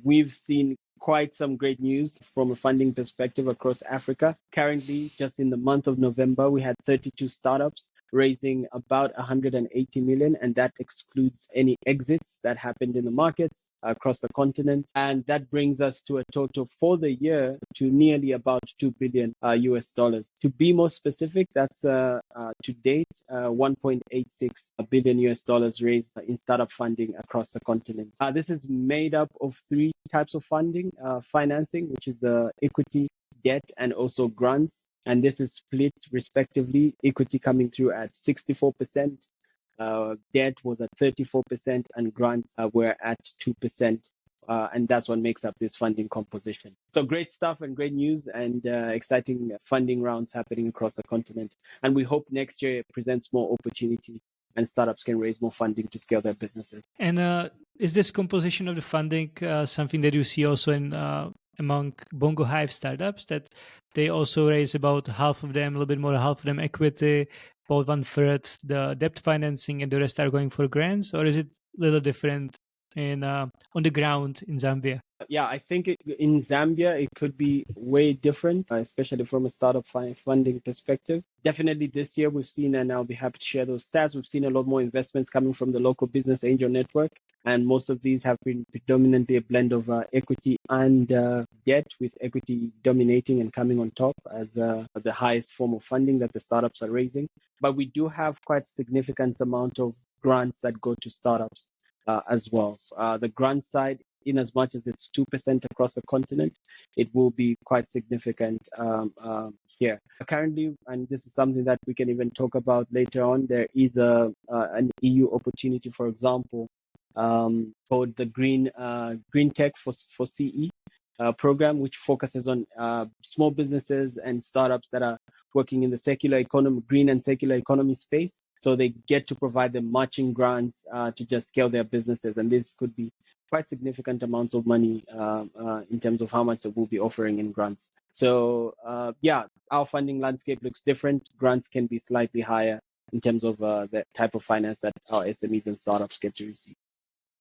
we've seen quite some great news from a funding perspective across Africa. Currently, just in the month of November, we had 32 startups raising about 180 million, and that excludes any exits that happened in the markets across the continent. And that brings us to a total for the year to nearly about 2 billion US dollars. To be more specific, that's to date 1.86 billion US dollars raised in startup funding across the continent. This is made up of three types of funding. Financing, which is the equity, debt, and also grants. And this is split respectively, equity coming through at 64%, debt was at 34%, and grants were at 2%. And that's what makes up this funding composition. So great stuff and great news and exciting funding rounds happening across the continent. And we hope next year it presents more opportunity and startups can raise more funding to scale their businesses. And is this composition of the funding something that you see also in among Bongo Hive startups, that they also raise about half of them, a little bit more, half of them equity, about 1/3 the debt financing, and the rest are going for grants? Or is it a little different in on the ground in Zambia? Yeah, I think in Zambia, it could be way different, especially from a startup funding perspective. Definitely this year we've seen, and I'll be happy to share those stats, we've seen a lot more investments coming from the local business angel network. And most of these have been predominantly a blend of equity and debt, with equity dominating and coming on top as the highest form of funding that the startups are raising. But we do have quite significant amount of grants that go to startups as well. So, the grant side, in as much as it's 2% across the continent, it will be quite significant here. Currently, and this is something that we can even talk about later on, there is an EU opportunity, for example, called the Green Tech for CE program, which focuses on small businesses and startups that are working in the circular economy, green and circular economy space. So they get to provide them matching grants to just scale their businesses. And this could be quite significant amounts of money in terms of how much it will be offering in grants. So yeah, our funding landscape looks different. Grants can be slightly higher in terms of the type of finance that our SMEs and startups get to receive.